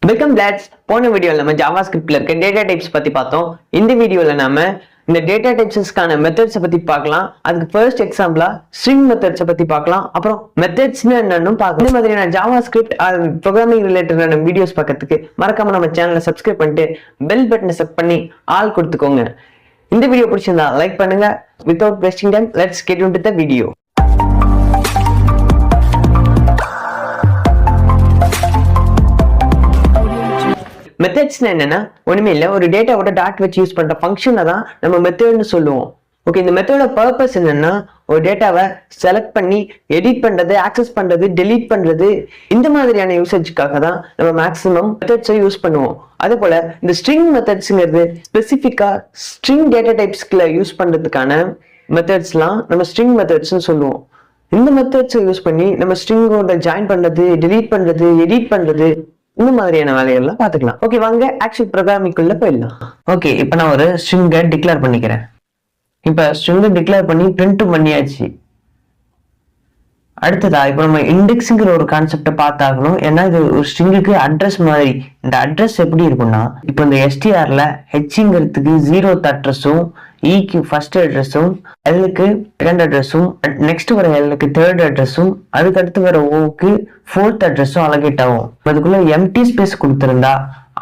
Welcome lads. போன வீடியோவில் நம்ம ஜாவாஸ்கிரிப்ட்ல இருக்க டேட்டா டைப்ஸ் பத்தி பார்த்தோம். இந்த வீடியோவில் நம்ம இந்த டேட்டா டைப்ஸ்க்கான மெத்தட்ஸை பத்தி பார்க்கலாம். அதுக்கு ஃபர்ஸ்ட் எக்ஸாம்பிளா ஸ்ட்ரிங் மெத்தட்ஸை பத்தி பார்க்கலாம். அப்புறம் மெத்தட்ஸ்னு என்னன்னு பார்க்கலாம். இந்த மாதிரியான ஜாவாஸ்கிரிப்ட் ப்ரோக்ராமிங் ரிலேட்டடான வீடியோஸ் பார்க்கறதுக்கு மறக்காம நம்ம சேனலை சப்ஸ்கிரைப் பண்ணிட்டு பெல் பட்டனை செட் பண்ணி ஆல் கொடுத்துக்கோங்க. இந்த வீடியோ பிடிச்சிருந்தா லைக் பண்ணுங்க. Without wasting time let's get into the video. Methods என்னன்னா ஒண்ணுமே இல்லை, ஒரு டேட்டாவோட டாட் வச்சு யூஸ் பண்ற ஃபங்க்ஷனை தான் நம்ம மெத்தட்னு சொல்லுவோம். ஓகே, இந்த மெத்தடோட பர்பஸ் என்னன்னா ஒரு டேட்டாவை செலக்ட் பண்ணி எடிட் பண்றது, ஆக்சஸ் பண்றது, டெலீட் பண்றது, இந்த மாதிரியான யூசேஜ்க்காக தான் நம்ம மேக்ஸிமம் மெத்தட்ஸை யூஸ் பண்ணுவோம். அதே போல இந்த ஸ்ட்ரிங் மெத்தட்ஸ்ங்கிறது ஸ்பெசிஃபிக்கா ஸ்ட்ரிங் டேட்டா டைப்ஸ்ல யூஸ் பண்றதுக்கான மெத்தட்ஸ்லாம் நம்ம ஸ்ட்ரிங் மெத்தட்ஸ்னு சொல்லுவோம். இந்த மெத்தட்ஸை யூஸ் பண்ணி நம்ம ஸ்ட்ரிங்கோட ஜாயின் பண்றது, டெலீட் பண்றது, எடிட் பண்றது, இந்த மாதிரியான வேலைகள்லாம் பார்த்துக்கலாம். ஓகே, வாங்க ஆக்சுவல் ப்ரோக்ராமிங்குள்ள போயிடலாம். ஓகே, இப்போ நான் ஒரு ஸ்ட்ரிங்கை டிக்ளேர் பண்ணிக்கிறேன். இப்போ ஸ்ட்ரிங்கை டிக்ளேர் பண்ணி பிரிண்ட் பண்ணியாச்சு. அடுத்ததா இப்போ நம்ம இண்டெக்ஸுங்கிற ஒரு கான்செப்டை பார்த்தாகணும். ஏன்னா இது ஒரு ஸ்ட்ரிங்குக்கு அட்ரஸ் மாதிரி. இந்த அட்ரஸ் எப்படி இருக்கும்னா, இப்போ இந்த எஸ்டிஆர்ல ஹெச்ங்கிறதுக்கு 0th அட்ரஸும், இக்கு ஃபர்ஸ்ட் அட்ரஸும், எல்லுக்கு செகண்ட் அட்ரஸும், நெக்ஸ்ட் வர எல்லுக்கு தேர்ட் அட்ரஸும், அதுக்கு அடுத்து வர ஓக்கு 4th அட்ரஸும் அலகேட் ஆகும். அதுக்குள்ள எம்டி ஸ்பேஸ் கொடுத்துருந்தா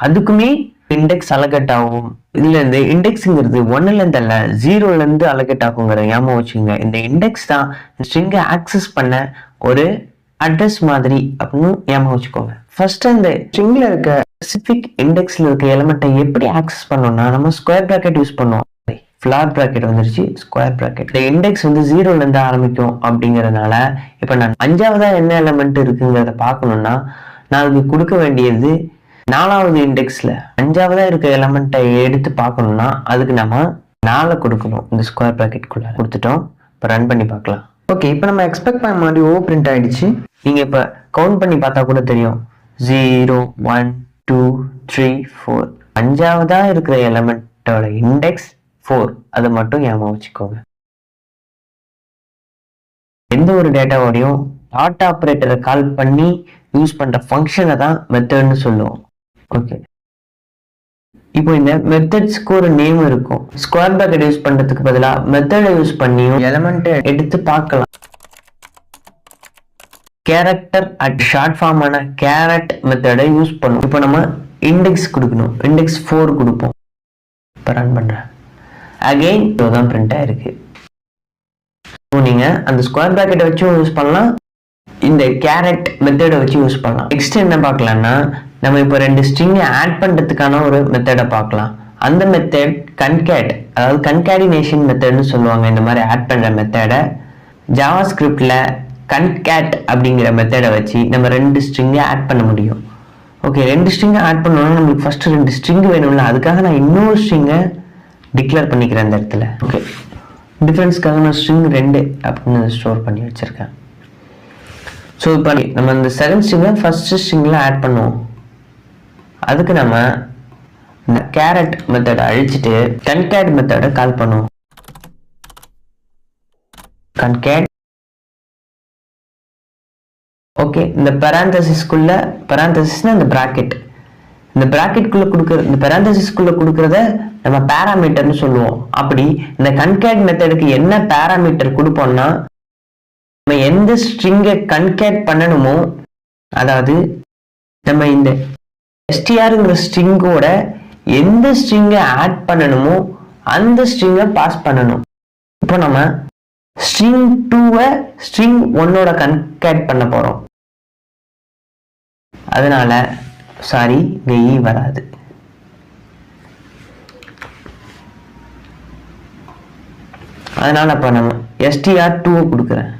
அதுக்குமே இண்டெக்ஸ் அலகேட் ஆகும். இதுல இருந்து இண்டெக்ஸ்ங்கிறது 1ல இருந்து அல்ல 0ல இருந்து அலகேட் ஆகுங்கிற ஞாபகம் வச்சுங்க. இந்த இண்டெக்ஸ் தான் ஸ்ட்ரிங்கை ஆக்சஸ் பண்ண ஒரு அட்ரஸ் மாதிரி அப்படின்னு ஞாபகம் வச்சுக்கோங்க. ஃபர்ஸ்ட் அந்த ஸ்ட்ரிங்ல இருக்க ஸ்பெசிபிக் இண்டெக்ஸ்ல இருக்க எலிமெண்ட்டை எப்படி ஆக்சஸ் பண்ணோம்னா நம்ம ஸ்கொயர் பிராக்கெட் யூஸ் பண்ணுவோம். ஃபிளார் பிராக்கெட் வந்துருச்சு, ஸ்கொயர் பிராக்கெட். இந்த இண்டெக்ஸ் 0ல இருந்து ஆரம்பிக்கும் அப்படிங்கறதுனால இப்ப நான் 5வதா என்ன எலிமெண்ட் இருக்குங்கிறத பார்க்கணும்னா நான் அதுக்கு கொடுக்க வேண்டியது 4வது இண்டெக்ஸ்ல 5வதா இருக்க எலிமெண்ட்டை எடுத்து பார்க்கணும்னா அதுக்கு நம்ம 4 கொடுக்கணும். இந்த ஸ்கொயர் பிராக்கெட்குள்ள கொடுத்துட்டோம். இப்போ ரன் பண்ணி பார்க்கலாம். ஓகே, இப்போ நம்ம எக்ஸ்பெக்ட் பண்ண மாதிரி ஓ பிரிண்ட் ஆயிடுச்சு. நீங்க இப்ப கவுண்ட் பண்ணி பார்த்தா கூட தெரியும். 0 1 2 3 4 5வதா இருக்கிற எலிமெண்டோட இண்டெக்ஸ் 4. அதை மட்டும் ஞாபகம் வச்சுக்கோங்க. எந்த ஒரு டேட்டாவோடையும் டாட் ஆபரேட்டரை கால் பண்ணி யூஸ் பண்ற ஃபங்க்ஷனை தான் மெத்தட்னு சொல்லுவோம். ஓகே, இப்போ இந்த மெத்தட்ஸ்க்கு ஒரு நேம் இருக்கும். ஸ்கொயர் பிராக்கெட் யூஸ் பண்றதுக்கு பதிலாக மெத்தடை யூஸ் பண்ணியும் எலிமெண்ட்டை எடுத்து பார்க்கலாம். கேரக்டர் அட் ஷார்ட் ஃபார்மான கேரட் மெத்தடை யூஸ் பண்ணுவோம். இப்போ நம்ம இண்டெக்ஸ் கொடுக்கணும். இண்டெக்ஸ் 4 கொடுப்போம். இப்போ ரன் பண்றேன். அகைன் தான் பிரிண்ட் ஆயிருக்கு. நீங்க அந்த ஸ்கொயர் பிராக்கெட்டை வச்சும் யூஸ் பண்ணலாம், இந்த கேரட் மெத்தடை வச்சு யூஸ் பண்ணலாம். நெக்ஸ்ட் என்ன பார்க்கலாம்னா நம்ம இப்போ 2 ஸ்ட்ரிங்கை ஆட் பண்றதுக்கான ஒரு மெத்தடை பார்க்கலாம். அந்த மெத்தட் கன்கேட், அதாவது கன்கேடினேஷன் மெத்தட்னு சொல்லுவாங்க. இந்த மாதிரி ஆட் பண்ற மெத்தடை ஜாவாஸ்கிரிப்ட்ல கன்கேட் அப்படிங்கிற மெத்தடை வச்சு நம்ம 2 ஸ்ட்ரிங்கை ஆட் பண்ண முடியும். ஓகே, 2 ஸ்ட்ரிங்கை ஆட் பண்ணணும்னா நம்மளுக்கு ஃபர்ஸ்ட் 2 ஸ்ட்ரிங் வேணும்ல. அதுக்காக நான் இன்னொரு ஸ்ட்ரிங்கை டிக்ளேர் பண்ணிக்கிறேன் இந்த இடத்துல. ஓகே, டிஃபரன்ஸ்க்காக நான் ஸ்ட்ரிங் 2 அப்படின்னு ஸ்டோர் பண்ணி வச்சிருக்கேன். ஸோ இப்போ நம்ம இந்த செகண்ட் ஸ்ட்ரிங்கை ஃபர்ஸ்ட் ஸ்ட்ரிங்ல ஆட் பண்ணுவோம். அதுக்கு நம்ம இந்த கேரட் மெத்தடை அழிச்சிட்டு கன்கேட் மெத்தடை கால் பண்ணுவோம். கன்கேட். ஓகே, இந்த பெராந்தசிஸ்குள்ள, பெராந்தசிஸ்னா இந்த பிராக்கெட், இந்த பிராக்கெட்குள்ள கொடுக்குற, இந்த பெராந்தசிஸ்குள்ள கொடுக்கறத நம்ம பேராமீட்டர்னு சொல்லுவோம். அப்படி இந்த கன்கேட் மெத்தடுக்கு என்ன பேராமீட்டர் கொடுப்போம்னா நம்ம எந்த ஸ்ட்ரிங்கை கன்கேட் பண்ணணுமோ, அதாவது நம்ம இந்த எஸ்டிஆர்ங்கிற ஸ்ட்ரிங்கோட எந்த ஸ்ட்ரிங்கை ஆட் பண்ணணுமோ அந்த ஸ்ட்ரிங்கை பாஸ் பண்ணணும். இப்போ நம்ம ஸ்ட்ரிங் 2வை ஸ்ட்ரிங் 1ஓட கன்கேட் பண்ண போறோம். அதனால சாரி, இங்க ஈ வராது. அதனால இப்ப நம்ம str2 கொடுக்குறேன்.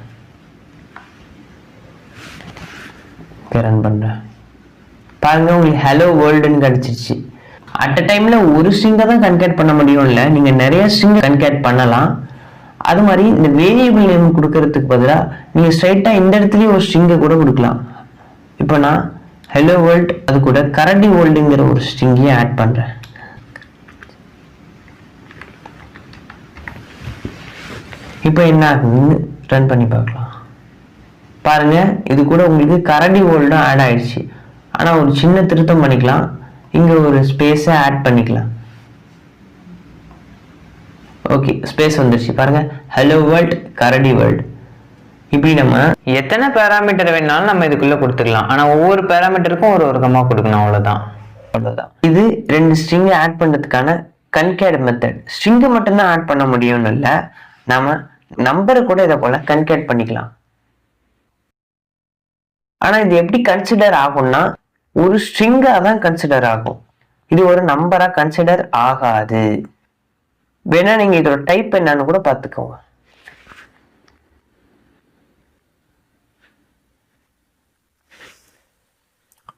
ரன் பண்றேன். பாருங்க, உங்களுக்கு ஹலோ வேர்ல்டுன்னு கிடைச்சிருச்சு. அட் அ டைம்ல ஒரு ஸ்ட்ரிங்கை தான் கன்கேட் பண்ண முடியும் இல்ல, நீங்க நிறைய ஸ்ட்ரிங் கன்கேட் பண்ணலாம். அது மாதிரி இந்த வேரியபிள் நேம் கொடுக்கறதுக்கு பதிலாக நீங்க ஸ்ட்ரைட்டா இந்த இடத்துலயே ஒரு ஸ்ட்ரிங்கை கூட கொடுக்கலாம். இப்போ நான் ஹலோ வேர்ல்ட் அது கூட கரண்டி வேர்ல்டுங்கிற ஒரு ஸ்ட்ரிங்கையும் ஆட் பண்றேன். இப்போ என்ன ஆகுதுன்னு ரன் பண்ணி பார்க்கலாம். பாருங்க, இது கூட உங்களுக்கு கரண்டி வேர்ல்டும் ஆட் ஆயிடுச்சு. ஆனா ஒரு சின்ன திருத்தம் பண்ணிக்கலாம். இங்க ஒரு ஸ்பேஸை ஆட் பண்ணிக்கலாம். ஓகே, ஸ்பேஸ் வந்துருச்சு பாருங்க. ஹலோ வேர்ல்ட், கரடி வேர்ல்ட். இப்படி நம்ம எத்தனை பேராமீட்டர் வேணாலும் நம்ம இதுக்குள்ள கொடுத்துக்கலாம். ஆனா ஒவ்வொரு பேராமீட்டருக்கும் ஒரு கமா கொடுக்கணும். அவ்வளவுதான். இது 2 ஸ்ட்ரிங் ஆட் பண்றதுக்கான கன்கேட் மெத்தட். ஸ்ட்ரிங்கை மட்டும்தான் ஆட் பண்ண முடியும்னு இல்லை, நம்ம நம்பரை கூட இதை போல கன்கேட் பண்ணிக்கலாம். ஆனா இது எப்படி கன்சிடர் ஆகும்னா ஒரு ஸ்ட்ரிங்கா தான் கன்சிடர் ஆகும். இது ஒரு நம்பரா கன்சிடர் ஆகாது. வேணா நீங்க இதோட டைப் என்னன்னு கூட பார்த்துக்கோங்க.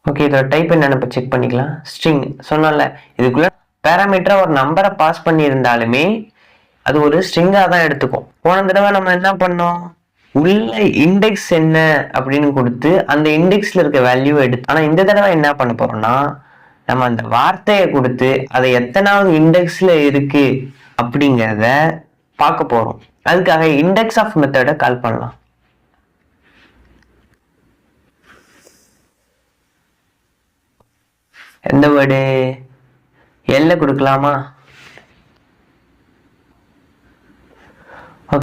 ஓகே, இதோட டைப் என்னன்னு செக் பண்ணிக்கலாம். ஸ்ட்ரிங் சொன்னால இதுக்குள்ள பேராமீட்டரா ஒரு நம்பரை பாஸ் பண்ணி இருந்தாலுமே அது ஒரு ஸ்ட்ரிங்கா தான் எடுத்துக்கும். போன தடவை நம்ம என்ன பண்ணோம், உள்ள இண்டெக்ஸ் என்ன அப்படின்னு கொடுத்து அந்த இண்டெக்ஸ்ல இருக்க வேல்யூ எடுத்து. ஆனா இந்த தடவை என்ன பண்ண போறோம்னா நம்ம அந்த வார்த்தையை கொடுத்து அதை எத்தனாவது இண்டெக்ஸ்ல இருக்கு அப்படிங்கிறத பார்க்க போறோம். அதுக்காக இண்டெக்ஸ் ஆஃப் மெத்தடை கால் பண்ணலாம். எந்த வேர்டு எல்ல கொடுக்கலாமா?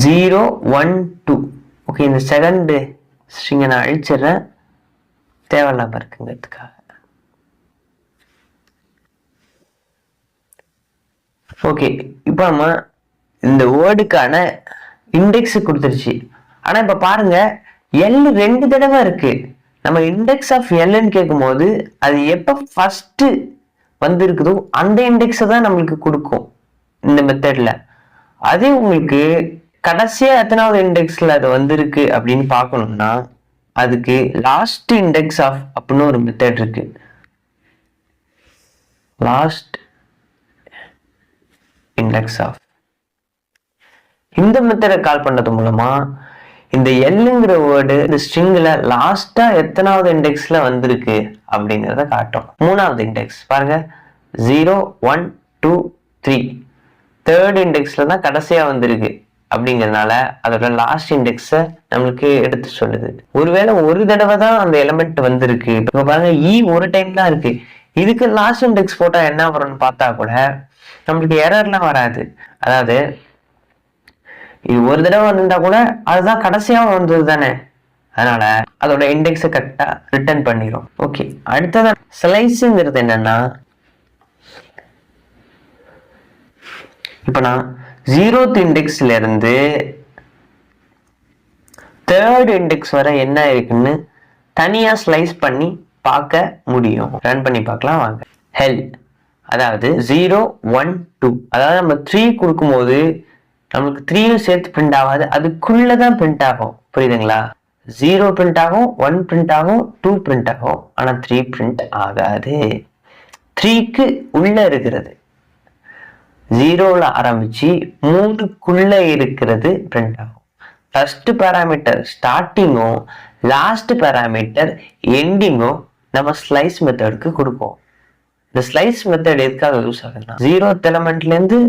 0 1 2. ஓகே, இந்த செகண்ட் ஸ்ட்ரிங்கை நான் அழிச்சிடுறேன், தேவையில்லாம இருக்குங்கிறதுக்காக. ஓகே, இப்போ நம்ம இந்த வேர்டுக்கான இண்டெக்ஸ் கொடுத்துருச்சு. ஆனா இப்ப பாருங்க, எல் 2 தடவை இருக்கு. நம்ம இண்டெக்ஸ் ஆஃப் எல்ன்னு கேட்கும்போது அது எப்ப ஃபர்ஸ்ட் வந்திருக்குதோ அந்த இண்டெக்ஸை தான் நம்மளுக்கு கொடுக்கும் இந்த மெத்தட்ல. அதே உங்களுக்கு கடைசியா எத்தனாவது இண்டெக்ஸ்ல அது வந்திருக்கு அப்படின்னு பார்க்கணும்னா அதுக்கு லாஸ்ட் இண்டெக்ஸ் ஆஃப் அப்படின்னு ஒரு மெத்தட் இருக்கு. லாஸ்ட் இண்டெக்ஸ் ஆஃப் இந்த மெத்தடை கால் பண்றது மூலமா இந்த எல்லுங்கிற வேர்டு இந்த ஸ்ட்ரிங்ல லாஸ்டா எத்தனாவது இண்டெக்ஸ்ல வந்திருக்கு அப்படிங்கிறத காட்டும். 3வது இண்டெக்ஸ் பாருங்க, 0 1 2 3 தேர்ட் இண்டெக்ஸ்ல தான் கடைசியா வந்திருக்கு. அப்படிங்கிறதுனால அதோட லாஸ்ட் இண்டெக்ஸை நம்மளுக்கு எடுத்து சொல்லுது. ஒருவேளை ஒரு தடவை தான் அந்த எலிமெண்ட் வந்திருக்கு. இப்ப பாருங்க, ஒரு டைம் தான் இருக்கு. இதுக்கு லாஸ்ட் இண்டெக்ஸ் போட்டா என்ன வரும்னு பார்த்தா கூட நம்மளுக்கு எரர்லாம் வராது. அதாவது இது ஒரு தடவை வந்திருந்தா கூட அதுதான் கடைசியாவும் வந்தது தானே, அதனால அதோட இண்டெக்ஸை கரெக்டா ரிட்டர்ன் பண்ணிடும். ஓகே, அடுத்ததான் ஸ்லைஸுங்கிறது என்னன்னா, இப்ப நான் 0th இண்டெக்ஸ்ல இருந்து 3rd இண்டெக்ஸ் வரை என்ன இருக்குன்னு தனியா ஸ்லைஸ் பண்ணி பார்க்க முடியும். ரன் பண்ணி பார்க்கலாம் வாங்க. ஹெல், அதாவது 0 1 2, அதாவது நம்ம 3 கொடுக்கும்போது நமக்கு 3யும் சேர்த்து பிரிண்ட் ஆகாது, அதுக்குள்ளதான் பிரிண்ட் ஆகும். புரியுதுங்களா? 0 பிரிண்ட் ஆகும், 1 பிரிண்ட் ஆகும், 2 பிரிண்ட் ஆகும், ஆனா 3 பிரிண்ட் ஆகாது. 3க்கு உள்ள இருக்கிறது 0ல ஆரம்பிச்சு 3க்குள்ள இருக்கிறது பிரிண்ட் ஆகும். ஃபர்ஸ்ட் பேராமீட்டர் ஸ்டார்டிங்கும் லாஸ்ட் பேராமீட்டர் எண்டிங்கும் நம்ம ஸ்லைஸ் மெத்தடுக்கு கொடுப்போம். இந்த ஸ்லைஸ் மெத்தட் எதுக்காக யூஸ் ஆகுதுன்னா, 0th எலிமெண்ட்ல இருந்து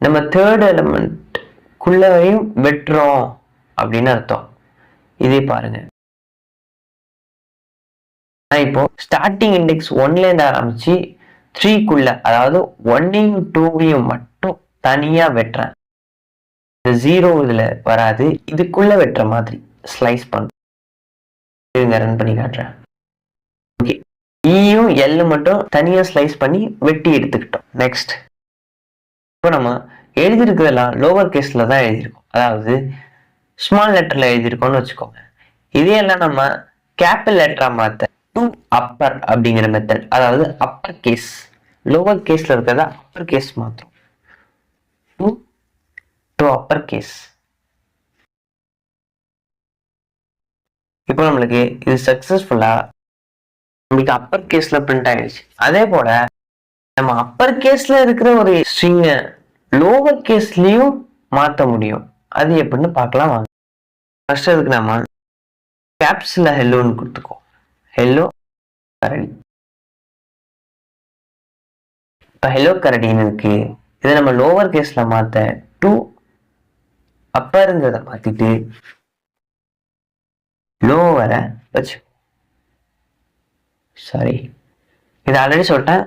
நம்ம 3rd எலிமெண்ட்குள்ளவையும் வெட்டுறோம் அப்படின்னு அர்த்தம். இதே பாருங்க, இப்போ ஸ்டார்டிங் இண்டெக்ஸ் 1ல இருந்து ஆரம்பிச்சு 3க்குள்ள, அதாவது 1யும் 2யும் மட்டும் தனியா வெட்டுறேன். இந்த 0 இதுல வராது, இதுக்குள்ள வெட்டுற மாதிரி ஸ்லைஸ் பண்ணுங்க. ரன் பண்ணி காட்டுறேன். ஓகே, ஈயும் எல் மட்டும் தனியா ஸ்லைஸ் பண்ணி வெட்டி எடுத்துக்கிட்டோம். நெக்ஸ்ட், இப்போ நம்ம எழுதியிருக்கிறதெல்லாம் லோவர் கேஸ்ல தான் எழுதியிருக்கோம், அதாவது ஸ்மால் லெட்டர்ல எழுதியிருக்கோம்னு வச்சுக்கோங்க. இதையெல்லாம் நம்ம கேபிட்டல் லெட்டரா மாத்த டு அப்பர் அப்படிங்கிற மெத்தட், அதாவது அப்பர் கேஸ் லோவர் கேஸ்ல இருக்கிறதா அப்பர் கேஸ் மாத்திரம். To upper case. இப்போ நம்மளுக்கு இது சக்சஸ்ஃபுல்லா நம்மளுக்கு அப்பர் கேஸ்ல பிரிண்ட் ஆயிடுச்சு. அதே போல நம்ம அப்பர் கேஸ்ல இருக்கிற ஒரு ஸ்ட்ரிங்க லோவர் கேஸ்லயும் மாத்த முடியும். அது எப்படின்னு பார்க்கலாம் வாங்க. ஃபர்ஸ்ட் அதுக்கு நம்ம கேப்ஸ்ல ஹெல்லோன்னு கொடுத்துக்கோ. ஹெல்லோ கரடி. இப்ப ஹெல்லோ கரடின்னு இருக்கு. இதை நம்ம லோவர் கேஸ்ல மாத்த டு அப்பர்ங்கிறத மாத்திட்டு லோவரை வச்சு சாரி, இது ஆல்ரெடி சொல்லிட்டேன்.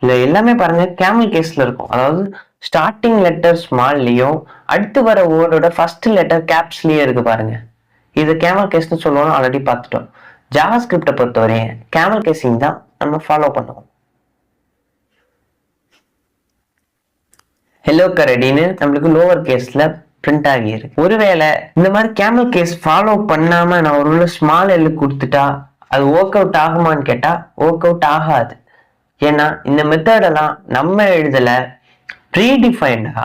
இதுல எல்லாமே பாருங்க கேமல் கேஸ்ல இருக்கும். அதாவது ஸ்டார்டிங் லெட்டர் ஸ்மால்லயும் அடுத்து வர வேர்டோட ஃபர்ஸ்ட் லெட்டர் கேப்ஸ்லயே இருக்கு பாருங்க. இது கேமல் கேஸ்ன்னு சொல்லுவோம், ஆல்ரெடி பார்த்துட்டோம். ஜாவா ஸ்கிரிப்டை பொறுத்தவரையும் கேமல் கேசிங் தான் நம்ம ஃபாலோ பண்ணுவோம். ஹலோ கரடின்னு நம்மளுக்கு லோவர் கேஸ்ல பிரிண்ட் ஆகியிருக்கு. ஒருவேளை இந்த மாதிரி கேமல் கேஸ் ஃபாலோ பண்ணாம நான் ஒரு ஸ்மால் எல் கொடுத்துட்டா அது ஒர்க் அவுட் ஆகுமான்னு கேட்டா ஒர்க் அவுட் ஆகாது. ஏன்னா இந்த மெத்தடெல்லாம் நம்ம எழுதல, ப்ரீடிஃபைண்டா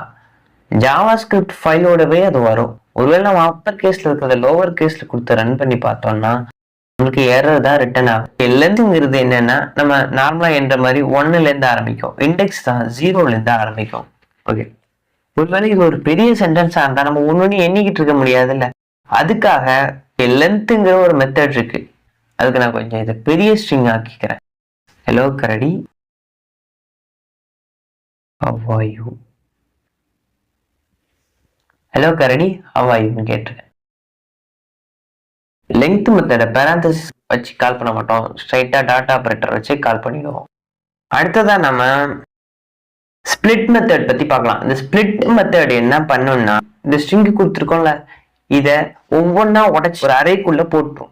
ஜாவா ஸ்கிரிப்ட் ஃபைலோடவே அது வரும். ஒருவேளை நம்ம அப்பர் கேஸ்ல இருக்கிறத லோவர் கேஸ்ல கொடுத்து ரன் பண்ணி பார்த்தோம்னா உங்களுக்கு எரர் தான் ரிட்டர்ன் ஆகும். லென்த்ங்கிறது என்னன்னா நம்ம நார்மலா என்ற மாதிரி 1ல இருந்து ஆரம்பிக்கும், இண்டெக்ஸ் தான் 0ல இருந்து ஆரம்பிக்கும். ஓகே, ஒருவேளை இது ஒரு பெரிய சென்டென்ஸா இருந்தா நம்ம ஒண்ணு எண்ணிக்கிட்டு இருக்க முடியாதுல்ல. அதுக்காக லென்த்ங்கிற ஒரு மெத்தட் இருக்கு. அதுக்கு நான் கொஞ்சம் இதை பெரிய ஸ்ட்ரிங் ஆக்கிக்கிறேன். ஹலோ கரடி, how are you? ஹலோ கரடி, how are you ன்னு கேட்டிருக்கேன். லெங்த் மெத்தட பேராந்தசிஸ் வச்சு கால் பண்ண மாட்டோம், ஸ்ட்ரைட்டா டாட்டா ஆபரேட்டர் வச்சு கால் பண்ணிடுவோம். அடுத்ததா நம்ம ஸ்பிளிட் மெத்தட் பத்தி பார்க்கலாம். இந்த ஸ்பிளிட் மெத்தட் என்ன பண்ணும்னா, இந்த ஸ்ட்ரிங் கொடுத்துருக்கோம்ல, இத ஒவ்வொன்னா உடைச்சு ஒரு அறைக்குள்ள போட்டுரும்.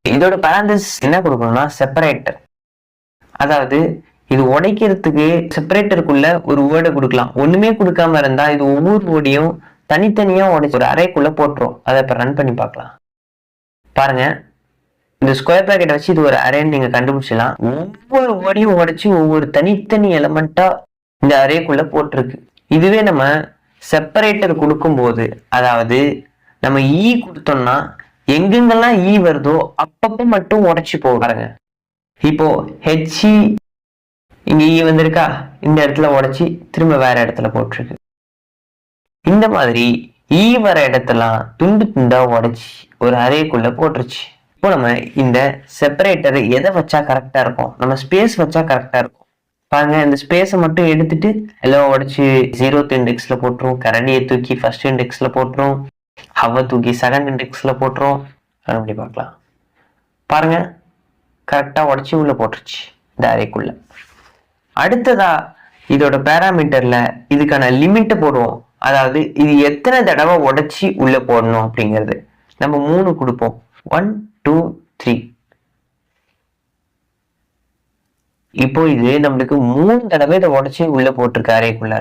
இதோட பேராந்தசிஸ் என்ன கொடுக்கணும்னா செப்பரேட்டர். அதாவது இது உடைக்கிறதுக்கு செப்பரேட்டருக்குள்ள ஒரு வேர்டை கொடுக்கலாம். ஒண்ணுமே கொடுக்காம இருந்தா இது ஒவ்வொரு வேர்டையும் தனித்தனியா உடைச்சு ஒரு அறைக்குள்ள போட்டுரும். அதை இப்ப ரன் பண்ணி பார்க்கலாம். பாருங்க, இந்த ஸ்கொயர் பிராக்கெட் வச்சு இது ஒரு அரேன்னு நீங்க கண்டுபிடிச்சலாம். ஒவ்வொரு வேர்டையும் உடைச்சு ஒவ்வொரு தனித்தனி எலமெண்டா இந்த அரேக்குள்ள போட்டிருக்கு. இதுவே நம்ம செப்பரேட்டர் கொடுக்கும் போது, அதாவது நம்ம ஈ கொடுத்தோம்னா எங்கெங்கெல்லாம் ஈ வருதோ அப்பப்ப மட்டும் உடைச்சு போகிறாங்க. இப்போ ஹெச்இ இங்க ஈ வந்திருக்கா, இந்த இடத்துல உடைச்சி திரும்ப வேற இடத்துல போட்டிருக்கு. இந்த மாதிரி ஈ வர இடத்தெல்லாம் துண்டு துண்டா உடைச்சி ஒரு அரேக்குள்ள போட்டுருச்சு. இப்போ நம்ம இந்த செப்பரேட்டர் எதை வச்சா கரெக்டா இருக்கும், நம்ம ஸ்பேஸ் வச்சா கரெக்டா இருக்கும். பாருங்க, இந்த ஸ்பேஸை மட்டும் எடுத்துட்டு எல்லாம் உடைச்சு 0th இண்டெக்ஸ்ல போட்டுரும், கரடியை தூக்கி ஃபர்ஸ்ட் இண்டெக்ஸ்ல போட்டுரும், ஹவ தூக்கி செகண்ட் இண்டெக்ஸ்ல போட்டுரும். அப்படி பார்க்கலாம். பாருங்க, கரெக்டா உடைச்சு உள்ள போட்டுருச்சு இந்த அரேக்குள்ள. அடுத்ததா இதோட பேராமீட்டர்ல இதுக்கான லிமிட்டை போடுவோம். அதாவது இது எத்தனை தடவை உடைச்சி உள்ள போடணும் அப்படிங்கிறது நம்ம 3 கொடுப்போம். 1 2 3. இப்போ இது நம்மளுக்கு 3 தடவை இதை உடைச்சி உள்ள போட்டிருக்கு அரேக்குள்ள.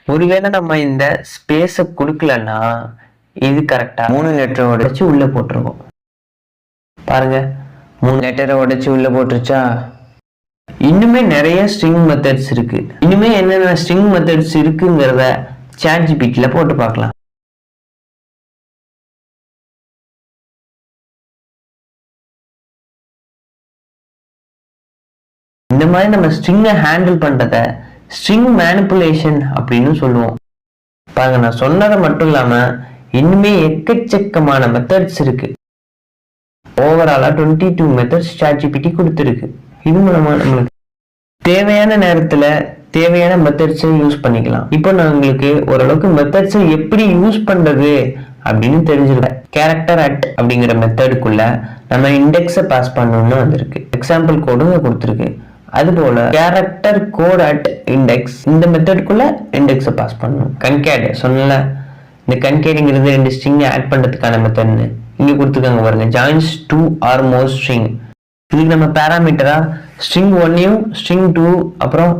ஒருவேளை நம்ம இந்த ஸ்பேஸ கொடுக்கலன்னா இது கரெக்டா 3 லெட்டரை உடைச்சு உள்ள போட்டிருக்கோம். பாருங்க, 3 லெட்டரை உடைச்சு உள்ள போட்டுருச்சா. இன்னுமே நிறைய ஸ்ட்ரிங் மெத்தட்ஸ் இருக்கு. இன்னுமே என்னென்ன ஸ்ட்ரிங் மெத்தட்ஸ் இருக்குங்கிறத ChatGPTல போட்டு பார்க்கலாம். இந்த மாதிரி நம்ம ஸ்ட்ரிங்கை ஹேண்டில் பண்றத ஸ்ட்ரிங் மேனிபுலேஷன் அப்படின்னு சொல்லுவோம். பாருங்க, நான் சொன்னதை மட்டும் இல்லாம இன்னுமே எக்கச்சக்கமான மெத்தட்ஸ் இருக்கு. ஓவராலா 22 மெத்தட்ஸ் ChatGPT கொடுத்துருக்கு. இது மூலமா நம்மளுக்கு தேவையான நேரத்துல தேவையான மெத்தட்ஸை யூஸ் பண்ணிக்கலாம். இப்போ நான் உங்களுக்கு ஓரளவுக்கு மெத்தட்ஸை எப்படி யூஸ் பண்றது அப்படின்னு தெரிஞ்சிருக்கேன். கேரக்டர் அட் அப்படிங்கிற மெத்தடுக்குள்ள நம்ம இண்டெக்ஸை பாஸ் பண்ணணும்னு வந்திருக்கு. எக்ஸாம்பிள் கோடும் கொடுத்துருக்கு. அதுபோல கேரக்டர் கோட் அட் இண்டெக்ஸ், இந்த மெத்தடுக்குள்ள இண்டெக்ஸை பாஸ் பண்ணணும். கன்கேட் சொன்னல, இந்த கன்கேட்ங்கிறது 2 ஸ்ட்ரிங் ஆட் பண்றதுக்கான மெத்தட்னு இங்க கொடுத்துருக்காங்க பாருங்க. ஜாயின்ஸ் 2 ஆர் மோர் ஸ்ட்ரிங். இதுக்கு நம்ம பேராமீட்டரா ஸ்ட்ரிங் 1 ஸ்ட்ரிங் 2 அப்புறம்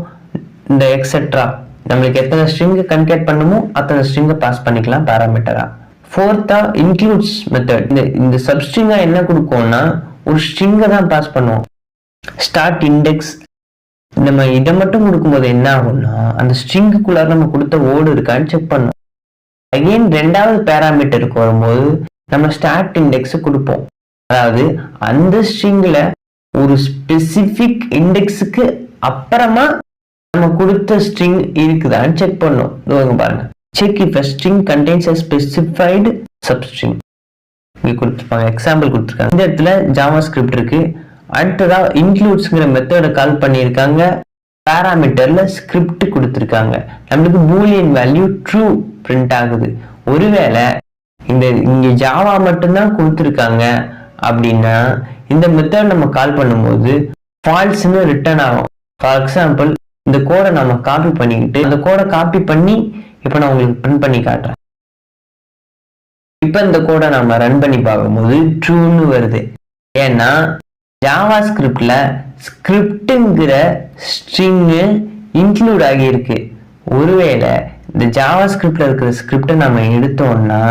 இந்த எக்ஸெட்ரா நம்மளுக்கு எத்தனை ஸ்ட்ரிங் கன்கேட் பண்ணுமோ அத்தனை ஸ்ட்ரிங்கை பாஸ் பண்ணிக்கலாம் பேராமீட்டரா. 4th includes method. இந்த சப்ஸ்ட்ரிங்கா என்ன கொடுக்கும்னா ஒரு ஸ்ட்ரிங்கை தான் பாஸ் பண்ணுவோம். ஸ்டார்ட் இண்டெக்ஸ் நம்ம இதை மட்டும் கொடுக்கும்போது என்ன ஆகும்னா அந்த ஸ்ட்ரிங்குக்குள்ள நம்ம கொடுத்த வேர்டு இருக்கான்னு செக் பண்ணும். அகைன் 2வது பேராமீட்டருக்கு வரும்போது நம்ம ஸ்டார்ட் இண்டெக்ஸ் கொடுப்போம். அதாவது அந்த ஸ்ட்ரிங்ல ஒரு ஸ்பெசிபிக் இண்டெக்ஸுக்கு அப்புறமா நம்ம கொடுத்த ஸ்ட்ரிங் இருக்குதான்னு செக் பண்ணும். பாருங்க, check if a string contains a specified substring. இங்க கொடுத்துருப்பாங்க, எக்ஸாம்பிள் கொடுத்துருக்காங்க. இந்த இடத்துல ஜாவா ஸ்கிரிப்ட் இருக்கு. அடுத்ததா இன்க்ளூட்ஸ்ங்கிற மெத்தட கால் பண்ணியிருக்காங்க. பேராமீட்டர்ல ஸ்கிரிப்ட் கொடுத்துருக்காங்க. நம்மளுக்கு பூலியன் வேல்யூ ட்ரூ பிரிண்ட் ஆகுது. ஒருவேளை இங்க ஜாவா மட்டும்தான் கொடுத்துருக்காங்க, அப்படின்னா இந்த மெத்தட் நம்ம கால் பண்ணும்போது ஃபால்ஸ்னு ரிட்டர்ன் ஆகும். ஃபார் எக்ஸாம்பிள் இந்த கோடை நம்ம காப்பி பண்ணிக்கிட்டு அந்த கோடை காப்பி பண்ணி இப்போ நான் உங்களுக்கு பிரிண்ட் பண்ணி காட்டுறேன். இப்போ இந்த கோடை நம்ம ரன் பண்ணி பார்க்கும்போது ட்ரூன்னு வருது. ஏன்னா ஜாவா ஸ்கிரிப்ட்ல ஸ்கிரிப்டுங்கிற ஸ்ட்ரிங்கு இன்க்ளூட் ஆகியிருக்கு. ஒருவேளை இந்த ஜாவா ஸ்கிரிப்ட்ல இருக்கிற ஸ்கிரிப்டை நம்ம எடுத்தோம்னா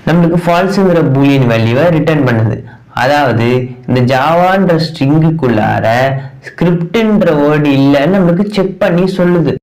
நம்மளுக்கு ஃபால்ஸுங்கிற பூலியன் வேல்யூவை ரிட்டர்ன் பண்ணுது. அதாவது இந்த ஜாவான்ற ஸ்ட்ரிங்குக்குள்ளார ஸ்கிரிப்ட்ன்ற வேர்டு இல்லைன்னு நம்மளுக்கு செக் பண்ணி சொல்லுது.